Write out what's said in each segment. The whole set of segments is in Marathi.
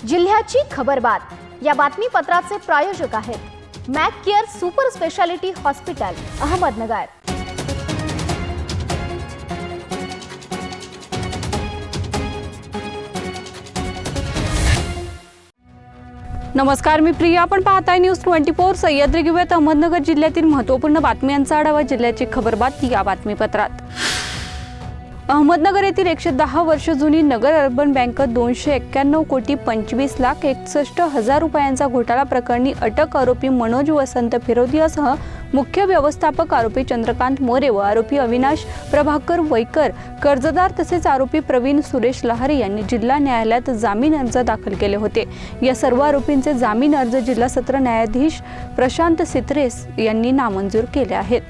जिल्ह्याची खबरबात या बातमीपत्राचे प्रायोजक आहेत Mac Care super speciality hospital Ahmednagar. नमस्कार, मी प्रिया। आपण पाहताय न्यूज 24 सह्याद्री घेऊयात अहमदनगर जिल्ह्यातील महत्त्वपूर्ण बातम्यांचा आढावा। जिल्ह्याची खबरबात या बातमीपत्रात। अहमदनगर येथील 110 वर्ष जुनी नगर अर्बन बँक 291 कोटी 25,61,000 रुपयांचा घोटाळा प्रकरणी अटक आरोपी मनोज वसंत फिरोदियासह मुख्य व्यवस्थापक आरोपी चंद्रकांत मोरे व आरोपी अविनाश प्रभाकर वैकर कर्जदार तसेच आरोपी प्रवीण सुरेश लहारी यांनी जिल्हा न्यायालयात जामीन अर्ज दाखल केले होते। या सर्व आरोपींचे जामीन अर्ज जिल्हा सत्र न्यायाधीश प्रशांत सित्रेस यांनी नामंजूर केले आहेत।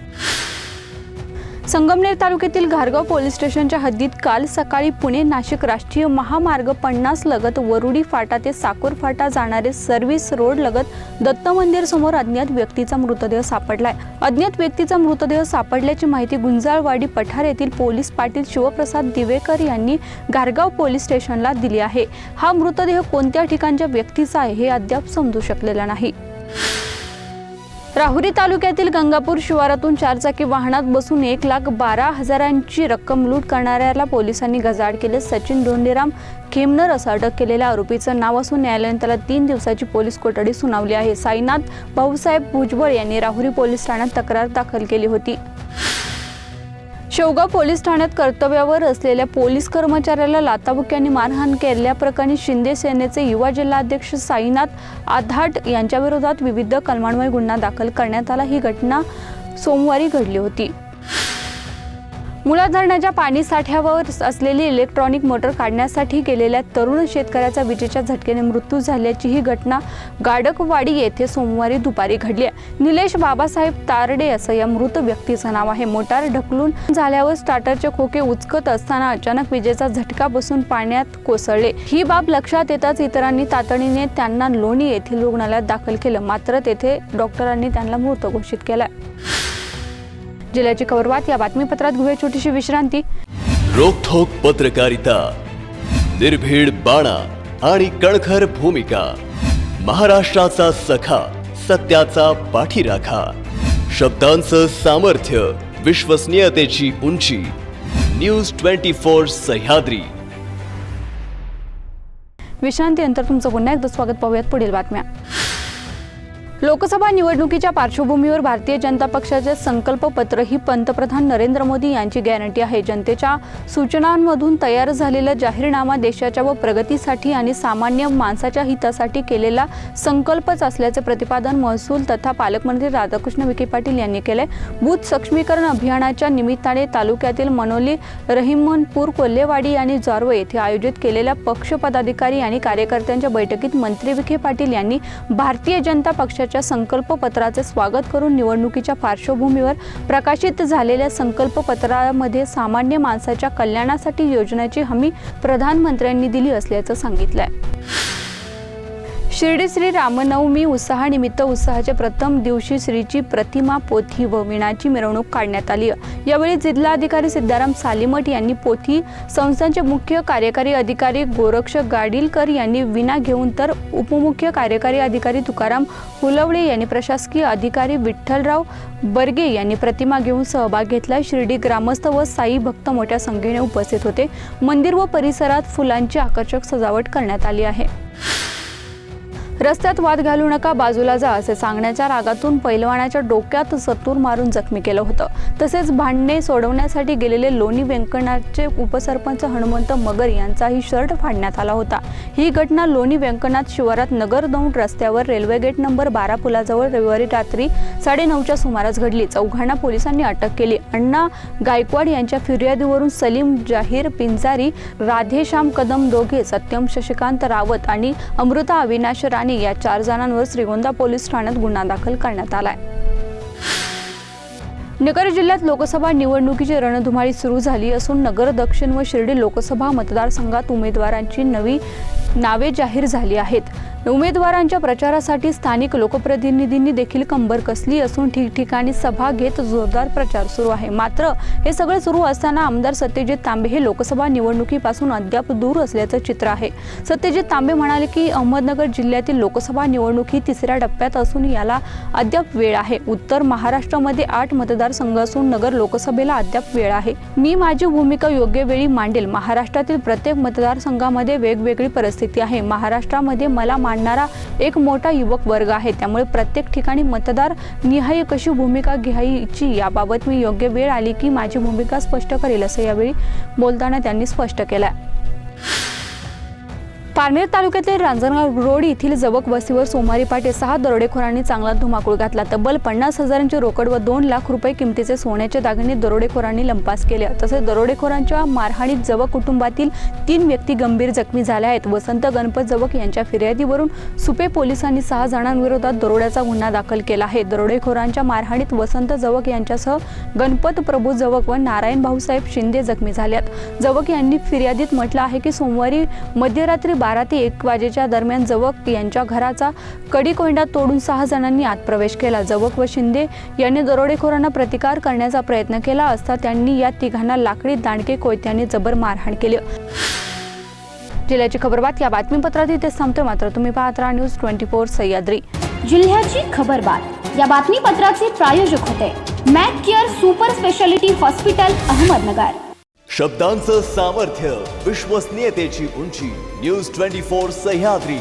संगमनेर तालुक्यातील घारगाव पोलीस स्टेशनच्या हद्दीत काल सकाळी पुणे नाशिक राष्ट्रीय महामार्ग 50 लगत वरुडी फाटा ते साकोर फाटा जाणारे सर्व्हिस रोड लगत दत्त मंदिर समोर अज्ञात व्यक्तीचा मृतदेह सापडलाय। अज्ञात व्यक्तीचा मृतदेह सापडल्याची माहिती गुंजाळवाडी पठार येथील पोलीस पाटील शिवप्रसाद दिवेकर यांनी घारगाव पोलीस स्टेशनला दिली आहे। हा मृतदेह कोणत्या ठिकाणच्या व्यक्तीचा आहे हे अद्याप समजू शकलेला नाही। राहुरी तालुक्यातील गंगापूर शिवारातून 4 चाकी वाहनात बसून 1,12,000ची रक्कम लूट करणाऱ्याला पोलिसांनी गजाआड केले। सचिन धोंडीराम खेमनर असं अटक केलेल्या आरोपीचं नाव असून न्यायालयाने त्याला 3 दिवसाची पोलीस कोठडी सुनावली आहे। साईनाथ भाऊसाहेब भुजबळ यांनी राहुरी पोलीस ठाण्यात तक्रार दाखल केली होती। शेवगाव पोलीस ठाण्यात कर्तव्यावर असलेल्या पोलीस कर्मचाऱ्याला लाथाबुक्क्यांनी मारहाण केल्याप्रकरणी शिंदे सेनेचे युवा जिल्हाध्यक्ष साईनाथ आधाट यांच्या विरोधात विविध कलमांवर गुन्हा दाखल करण्यात आला। ही घटना सोमवारी घडली होती। मुळा धरणाच्या पाणी साठ्यावर असलेली इलेक्ट्रॉनिक मोटर काढण्यासाठी गेलेल्या तरुण शेतकऱ्याचा विजेच्या झटक्याने मृत्यू झाल्याची ही घटना गाडकवाडी येथे सोमवारी दुपारी घडली आहे। निलेश बाबासाहेब तारडे असं या मृत व्यक्तीचं नाव आहे। मोटार ढकलून झाल्यावर स्टार्टरचे खोके उचकत असताना अचानक विजेचा झटका बसून पाण्यात कोसळले। ही बाब लक्षात येताच इतरांनी तातडीने त्यांना लोणी येथील रुग्णालयात दाखल केलं, मात्र तेथे डॉक्टरांनी त्यांना मृत घोषित केलं। जिल्ह्याची खबरबात या बातमीपत्रात घेऊया छोटीशी विश्रांती। रोखोक पत्रकारिता, निर्भीड बाणा आणि कणखर भूमिका, महाराष्ट्राचा सखा, सत्याचा पाठीराखा, शब्दांचं सामर्थ्य, विश्वसनीयतेची उंची। न्यूज 24 सह्याद्री। विश्रांतीनंतर तुमचं पुन्हा एकदा स्वागत। पाहूयात पुढील बातम्या। लोकसभा निवडणुकीच्या पार्श्वभूमीवर भारतीय जनता पक्षाचे संकल्प पत्र ही पंतप्रधान नरेंद्र मोदी यांची गॅरंटी आहे। जनतेच्या सूचनांमधून तयार झालेला जाहीरनामा देशाच्या व प्रगतीसाठी आणि सामान्य माणसाच्या हितासाठी केलेला संकल्पच असल्याचे प्रतिपादन महसूल तथा पालकमंत्री राधाकृष्ण विखे पाटील यांनी केले। बूथ सक्षमीकरण अभियानाच्या निमित्ताने तालुक्यातील मनोली, रहिमनपूर, कोल्हेवाडी आणि जारवे येथे आयोजित केलेल्या पक्ष पदाधिकारी आणि कार्यकर्त्यांच्या बैठकीत मंत्री विखे पाटील यांनी भारतीय जनता पक्षाच्या संकल्प पत्राचे स्वागत करून निवडणुकीच्या पार्श्वभूमीवर प्रकाशित झालेल्या संकल्प पत्रामध्ये सामान्य माणसाच्या कल्याणासाठी योजनेची हमी प्रधानमंत्र्यांनी दिली असल्याचं सांगितलंय। शिर्डी श्री रामनवमी उत्सवानिमित्त उत्सवाच्या प्रथम दिवशी श्रीची प्रतिमा, पोथी व विणाची मिरवणूक काढण्यात आली। यावेळी जिल्हाधिकारी सिद्धाराम सालीमठ यांनी पोथी, संस्थांचे मुख्य कार्यकारी अधिकारी गोरक्ष गाडीलकर यांनी विणा घेऊन तर उपमुख्य कार्यकारी अधिकारी तुकाराम हुलवळे यांनी प्रशासकीय अधिकारी विठ्ठलराव बर्गे यांनी प्रतिमा घेऊन सहभाग घेतला। शिर्डी ग्रामस्थ व साई भक्त मोठ्या संख्येने उपस्थित होते। मंदिर व परिसरात फुलांची आकर्षक सजावट करण्यात आली आहे। रस्त्यात वाद घालू नका, बाजूला जा असे सांगण्याच्या रागातून पैलवानाच्या डोक्यात सत्तूर मारून जखमी केलं होतं। तसेच भांडणे सोडवण्यासाठी गेलेले लोणी व्यंकनाथचे उपसरपंच हनुमंत मगर यांचाही शर्ट फाडण्यात आला होता। ही घटना लोणी व्यंकनाथ शिवारात नगरदौंड रस्त्यावर रेल्वे गेट नंबर 12 पुलाजवळ रविवारी रात्री 9:30च्या सुमारास घडली। चौघांना पोलिसांनी अटक केली। अण्णा गायकवाड यांच्या फिर्यादीवरून सलीम जाहीर पिंजारी, राधेश्याम कदम दोघे, सत्यम शशिकांत रावत आणि अमृता अविनाश राणे या 4 जणांवर श्रीगोंदा पोलीस ठाण्यात गुन्हा दाखल करण्यात आलाय। नगर जिल्ह्यात लोकसभा निवडणुकीची रणधुमाळी सुरू झाली असून नगर दक्षिण व शिर्डी लोकसभा मतदारसंघात उमेदवारांची नवी नावे जाहीर झाली आहेत। उमेदवारांच्या प्रचारासाठी स्थानिक लोकप्रतिनिधींनी देखील कंबर कसली असून ठिकठिकाणी सभा घेत जोरदार प्रचार सुरू आहे. मात्र हे सगळे सुरू असताना आमदार सत्यजित तांबे हे लोकसभा निवडणुकीपासून अद्याप दूर असल्याचं चित्र आहे. सत्यजित तांबे म्हणाले की अहमदनगर जिल्ह्यातील लोकसभा निवडणूक ही तिसऱ्या टप्प्यात असून याला अद्याप वेळ आहे. उत्तर महाराष्ट्रामध्ये 8 मतदारसंघ असून नगर लोकसभेला अद्याप वेळ आहे. मी माझी भूमिका योग्य वेळी मांडेल. महाराष्ट्रातील प्रत्येक मतदारसंघामध्ये वेगवेगळी परिस्थिती आहे. महाराष्ट्रामध्ये मला मांडणारा एक मोठा युवक वर्ग आहे. त्यामुळे प्रत्येक ठिकाणी मतदार निहाय कशी भूमिका घ्यायची याबाबत मी योग्य वेळ आली की माझी भूमिका स्पष्ट करेल, असं यावेळी बोलताना त्यांनी स्पष्ट केलं. पारनेर तालुक्यातील रांजणगाव रोड येथील जवक वस्तीवर सोमवारी पहाटे 6 दरोडेखोरांनी चांगला धुमाकूळ घातला. तब्बल 50,000ची रोकड व 2 लाख रुपये किमतीचे सोन्याचे दागिने दरोडेखोरांनी लंपास केले. तसेच दरोडेखोरांच्या मारहाणीत जवक कुटुंबातील 3 व्यक्ती गंभीर जखमी झाल्या आहेत. वसंत गणपत जवक यांच्या फिर्यादीवरून सुपे पोलिसांनी 6 जणांविरोधात दरोड्याचा गुन्हा दाखल केला आहे. दरोडेखोरांच्या मारहाणीत वसंत जवक यांच्यासह गणपत प्रभू जवक व नारायण भाऊसाहेब शिंदे जखमी झाल्यात. जवक यांनी फिर्यादीत म्हटलं आहे की सोमवारी मध्यरात्री 12 ते 1 वाजेच्या दरम्यान जवक यांच्या घराचा कडी कोंडा तोडून 6 जणांनी आत प्रवेश केला. जवक व शिंदे यांनी दरोडेखोरांना प्रतिकार करण्याचा प्रयत्न केला असता त्यांनी या तिघांना लाकडी दांडके कोयत्याने जबर मारहाण केली. जिल्ह्याची खबरबात या बातमीपत्रात इथेच थांबते. मात्र तुम्ही पाहत राहा न्यूज 24 सह्याद्री. जिल्ह्याची खबरबात या बातमीपत्राचे प्रायोजक होते Mac Care super speciality hospital Ahmednagar. शब्दांचं सामर्थ्य, विश्वसनीयतेची उंची. न्यूज 24 सह्याद्री.